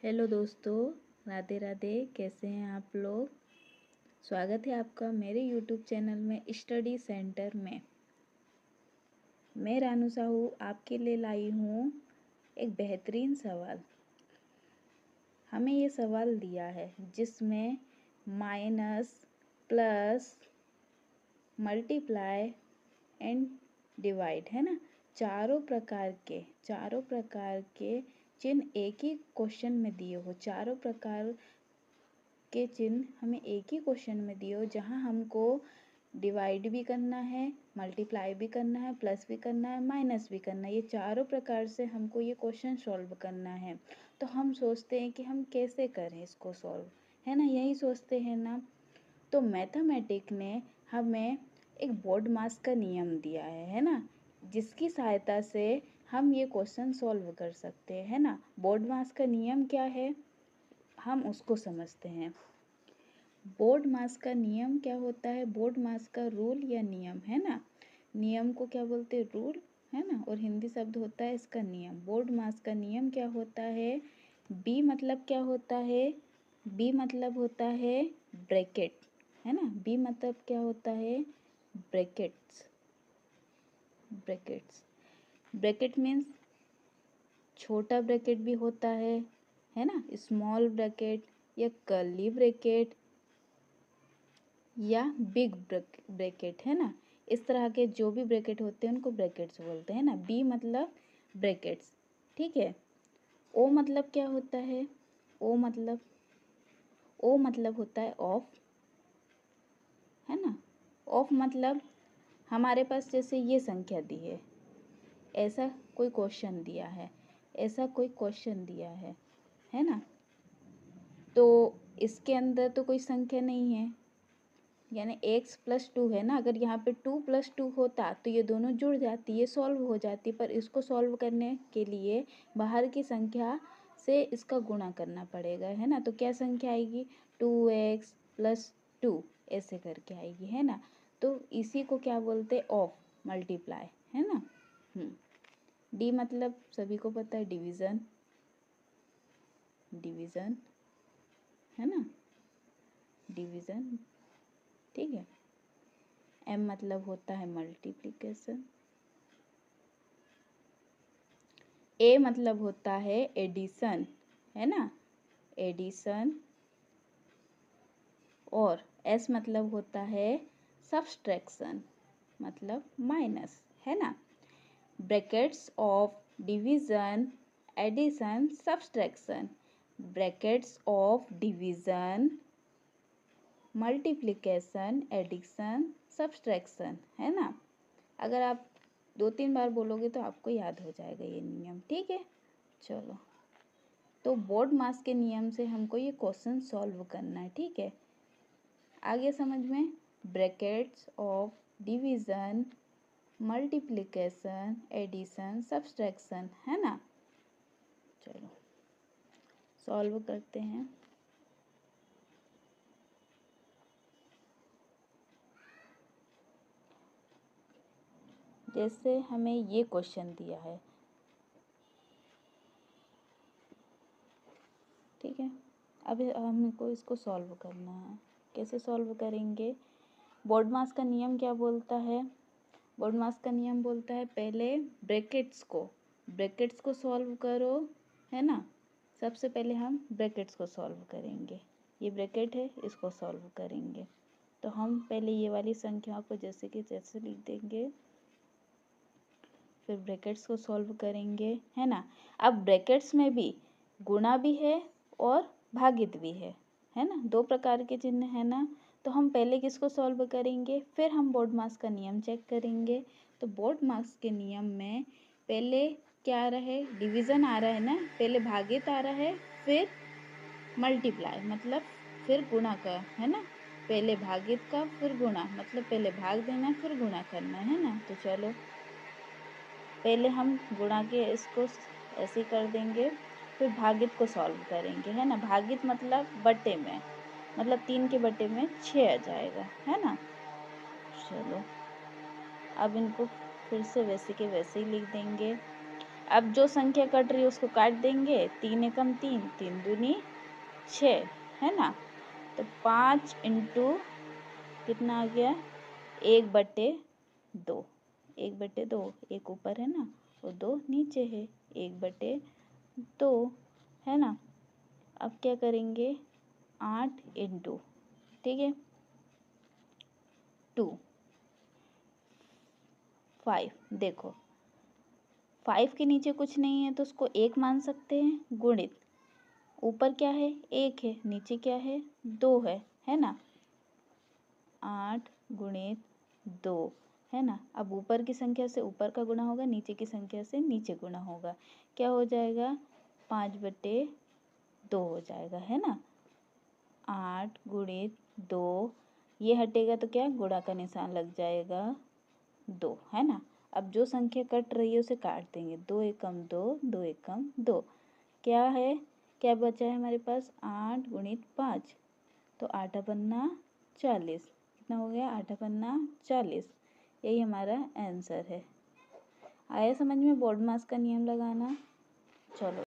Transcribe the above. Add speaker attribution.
Speaker 1: Hello दोस्तों, राधे राधे। कैसे हैं आप लोग? स्वागत है आपका मेरे यूट्यूब चैनल में स्टडी सेंटर में। मैं रानू साहू आपके लिए लाई हूँ एक बेहतरीन सवाल। हमें ये सवाल दिया है जिसमें minus, plus, multiply and divide है ना, चारों प्रकार के चिन्ह एक ही क्वेश्चन में दिए हो। चारों प्रकार के चिन्ह हमें एक ही क्वेश्चन में दिए हो, जहाँ हमको डिवाइड भी करना है, मल्टीप्लाई भी करना है, प्लस भी करना है, माइनस भी करना है। ये चारों प्रकार से हमको ये क्वेश्चन सॉल्व करना है। तो हम सोचते हैं कि हम कैसे करें इसको सॉल्व, है ना, यही सोचते हैं ना। तो मैथमेटिक ने हमें एक बोर्ड मास का नियम दिया है ना, जिसकी सहायता से हम ये क्वेश्चन सॉल्व कर सकते हैं, है ना। बोर्ड मास का नियम क्या है, हम उसको समझते हैं। बोर्ड मास का नियम क्या होता है? बोर्ड मास का रूल या नियम, है ना। नियम को क्या बोलते हैं? रूल, है ना, और हिंदी शब्द होता है इसका नियम। बोर्ड मास का नियम क्या होता है? बी मतलब क्या होता है? बी मतलब होता है ब्रैकेट, है ना। बी मतलब क्या होता है? ब्रैकेट्स। ब्रैकेट्स, ब्रैकेट मीन्स छोटा ब्रैकेट भी होता है ना, स्मॉल ब्रैकेट या कर्ली ब्रैकेट या बिग ब्रैकेट, है ना। इस तरह के जो भी ब्रैकेट होते हैं उनको ब्रैकेट्स बोलते हैं ना। बी मतलब ब्रैकेट्स, ठीक है। ओ मतलब क्या होता है? ओ मतलब होता है ऑफ, है ना। ऑफ मतलब हमारे पास जैसे ये संख्या दी है, ऐसा कोई क्वेश्चन दिया है, है ना। तो इसके अंदर तो कोई संख्या नहीं है, यानी x+2 है ना। अगर यहाँ पे 2+2 होता तो ये दोनों जुड़ जाती, ये सॉल्व हो जाती। पर इसको सॉल्व करने के लिए बाहर की संख्या से इसका गुणा करना पड़ेगा, है ना। तो क्या संख्या आएगी? 2x+2 ऐसे करके आएगी, है ना। तो इसी को क्या बोलते हैं? ऑफ, मल्टीप्लाई, है ना। डी मतलब सभी को पता है, डिवीज़न, डिवीज़न, है ना, डिवीज़न, ठीक है। एम मतलब होता है मल्टीप्लिकेशन। ए मतलब होता है एडिशन, है ना, एडिशन। और एस मतलब होता है सब्सट्रैक्शन, मतलब माइनस, है ना। Brackets of division, addition, subtraction. Brackets of division, multiplication, addition, subtraction, है ना। अगर आप 2-3 बार बोलोगे तो आपको याद हो जाएगा ये नियम, ठीक है। चलो, तो बोर्ड मास के नियम से हमको ये क्वेश्चन सॉल्व करना है, ठीक है। आगे समझ में, brackets of division, multiplication, addition, subtraction, है ना। चलो सॉल्व करते हैं। जैसे हमें ये क्वेश्चन दिया है, ठीक है। अब हमको इसको सॉल्व करना है। कैसे सॉल्व करेंगे? बोर्ड मास का नियम क्या बोलता है? बोर्ड मास का नियम बोलता है पहले ब्रैकेट्स को सॉल्व करो, है ना। सबसे पहले हम ब्रैकेट्स को सॉल्व करेंगे। ये ब्रैकेट है, इसको सॉल्व करेंगे। तो हम पहले ये वाली संख्या को जैसे कि जैसे लिख देंगे, फिर ब्रैकेट्स को सॉल्व करेंगे, है ना। अब ब्रैकेट्स में भी गुणा भी है और भागित भी है ना। 2 प्रकार के चिन्ह है ना। तो हम पहले किसको सॉल्व करेंगे, फिर हम बोर्ड मास का नियम चेक करेंगे। तो बोर्ड मास के नियम में पहले क्या आ रहा है? डिवीज़न आ रहा है ना, पहले भागित आ रहा है, फिर मल्टीप्लाई मतलब फिर गुणा का, है ना। पहले भागित का फिर गुणा, मतलब पहले भाग देना फिर गुणा करना, है ना। तो चलो पहले हम गुणा के इसको ऐसे कर देंगे, फिर भागित को सॉल्व करेंगे, है ना। भागित मतलब बटे में, मतलब 3 के बटे में 6 आ जाएगा, है ना। चलो अब इनको फिर से वैसे के वैसे ही लिख देंगे। अब जो संख्या कट रही है उसको काट देंगे, 3 एकम 3, 3 दूनी 6, है ना। तो 5 इंटू कितना आ गया, 1/2, 1/2, एक ऊपर है ना और 2 नीचे है, 1/2 है ना। अब क्या करेंगे, 8 इंटू, ठीक है, 2, 5, देखो 5 के नीचे कुछ नहीं है तो उसको 1 मान सकते हैं, गुणित ऊपर क्या है 1 है, नीचे क्या है 2 है ना। 8 गुणित 2 है ना। अब ऊपर की संख्या से ऊपर का गुणा होगा, नीचे की संख्या से नीचे गुणा होगा, क्या हो जाएगा 5/2 हो जाएगा, है ना। 8 गुणित 2, ये हटेगा तो क्या गुणा का निशान लग जाएगा 2, है ना। अब जो संख्या कट रही है उसे काट देंगे, 2 एकम 2, 2 एकम 2, क्या है, क्या बचा है हमारे पास 8 गुणित 5, तो 8 पन्ना 40, कितना हो गया 8 पन्ना 40, यही हमारा आंसर है। आया समझ में बोर्ड मास का नियम लगाना। चलो।